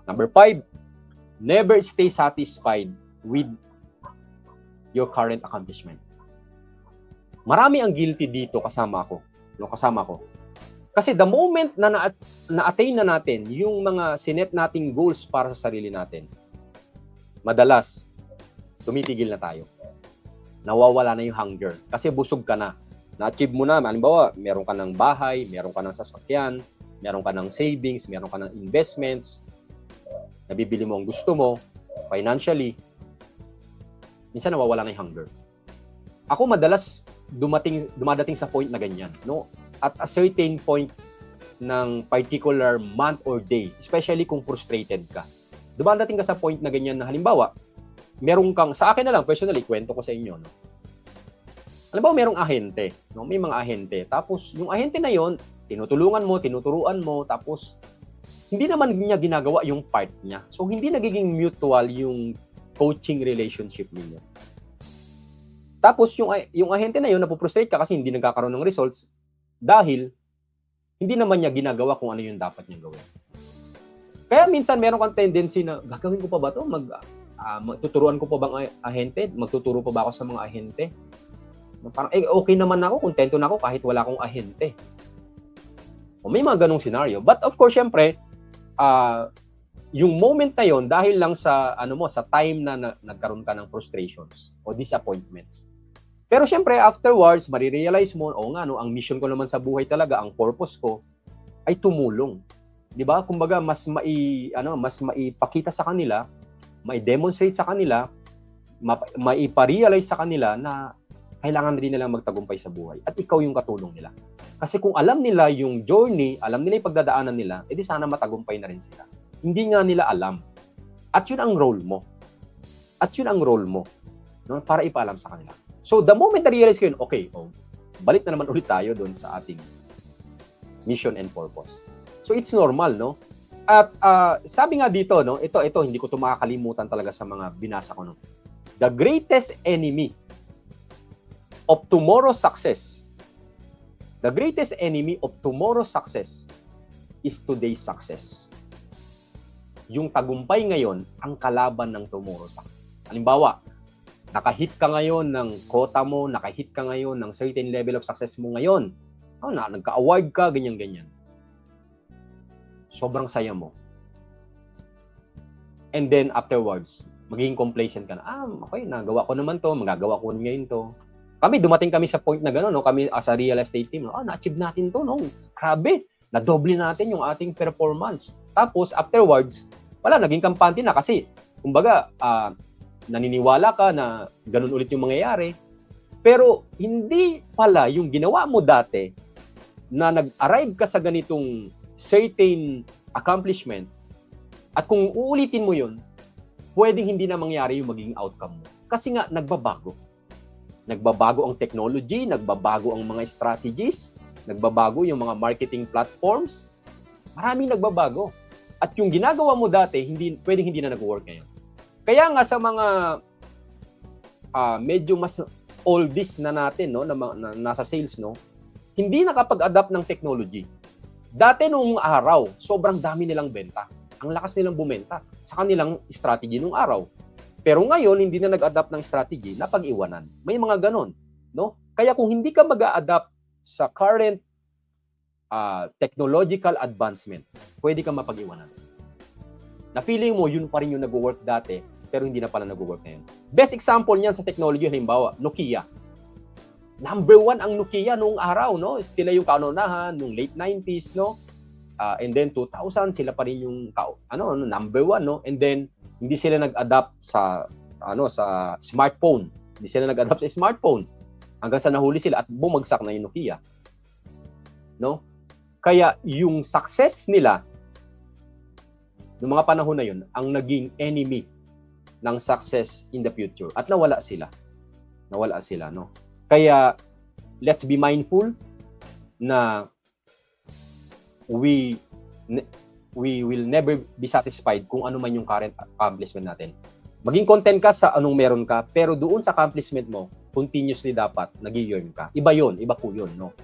Number 5, never stay satisfied with your current accomplishment. Marami ang guilty dito kasama ko. Kasi the moment na na-attain na natin yung mga sinet nating goals para sa sarili natin, madalas, tumitigil na tayo. Nawawala na yung hunger. Kasi busog ka na. Na-achieve mo na. Halimbawa, meron ka ng bahay, meron ka ng sasakyan, meron ka ng savings, meron ka ng investments, nabibili mo ang gusto mo, financially, minsan nawawala na yung hunger. Ako madalas dumadating sa point na ganyan, no? At a certain point ng particular month or day, especially kung frustrated ka. Dumadating ka sa point na ganyan na halimbawa, meron kang, sa akin na lang, personally, kwento ko sa inyo, no? Halimbawa, merong ahente, no? May mga ahente. Tapos, yung ahente na yon, tinutulungan mo, tinuturuan mo, tapos, hindi naman niya ginagawa yung part niya. So, hindi nagiging mutual yung coaching relationship ninyo. Tapos, yung ahente na yun, napuprostrate ka kasi hindi nagkakaroon ng results dahil hindi naman niya ginagawa kung ano yung dapat niyang gawin. Kaya minsan meron kang tendency na, gagawin ko pa ba ito? Tuturuan ko pa bang ahente? Magtuturo pa ba ako sa mga ahente? Parang, okay naman ako, kontento na ako kahit wala akong ahente. O may mga ganong scenario. But of course, syempre, yung moment na yon dahil lang sa sa time na nagkaroon ka ng frustrations o disappointments. Pero syempre afterwards marirealize mo, ang mission ko naman sa buhay talaga, ang purpose ko ay tumulong. 'Di ba? Kumbaga mas maipakita sa kanila, mai-demonstrate sa kanila, maipa-realize sa kanila na kailangan rin nilang magtagumpay sa buhay at ikaw yung katulong nila. Kasi kung alam nila yung journey, alam nila yung pagdadaanan nila, edi sana matagumpay na rin sila. Hindi nga nila alam. At yun ang role mo. No? Para ipaalam sa kanila. So, the moment na-realize ko yun, okay, balik na naman ulit tayo doon sa ating mission and purpose. So, it's normal, no? At sabi nga dito, no, ito, hindi ko ito makakalimutan talaga sa mga binasa ko. No? The greatest enemy of tomorrow's success, the greatest enemy of tomorrow's success is today's success. Yung tagumpay ngayon, ang kalaban ng tomorrow's success. Halimbawa, nakahit ka ngayon ng quota mo, nakahit ka ngayon ng certain level of success mo ngayon. Nagka-award ka, ganyan-ganyan. Sobrang saya mo. And then afterwards, magiging complacent ka na. Okay, nagawa ko naman to, magagawa ko ngayon to. Dumating kami sa point na gano'n, no? Kami as a real estate team, na-achieve natin to, no? Grabe, na-double natin yung ating performance. Tapos, afterwards, naging kampante na kasi, kumbaga, naniniwala ka na ganun ulit yung mangyayari. Pero, hindi pala yung ginawa mo dati na nag-arrive ka sa ganitong certain accomplishment at kung uulitin mo yun, pwedeng hindi na mangyari yung magiging outcome mo. Kasi nga, nagbabago. Nagbabago ang technology, nagbabago ang mga strategies, nagbabago yung mga marketing platforms. Maraming nagbabago. At yung ginagawa mo dati, pwedeng hindi na nag-work ngayon. Kaya nga sa mga medyo mas oldies na natin, no, na nasa sales, no, hindi nakapag-adapt ng technology. Dati nung araw, sobrang dami nilang benta. Ang lakas nilang bumenta sa kanilang strategy nung araw. Pero ngayon, hindi na nag-adapt ng strategy, napag-iwanan. May mga ganon, no? Kaya kung hindi ka mag-a-adapt sa current technological advancement, pwede ka mapag-iwanan. Na feeling mo, yun pa rin yung nag-work dati, pero hindi na pala nag-work ngayon. Best example niyan sa technology, halimbawa, Nokia. Number 1 ang Nokia noong araw, no? Sila yung kaunahan nung late 90s, no? And then 2000, sila pa rin yung number 1, no? And then hindi sila nag-adapt sa smartphone. Hindi sila nag-adapt sa smartphone. Hanggang sa nahuli sila at bumagsak na yung Nokia. No? Kaya yung success nila noong mga panahon na yun, ang naging enemy ng success in the future. At nawala sila. No? Kaya, let's be mindful na we will never be satisfied kung ano man yung current accomplishment natin. Maging content ka sa anong meron ka, pero doon sa accomplishment mo, continuously dapat nag-yearn ka. Iba po yun, no?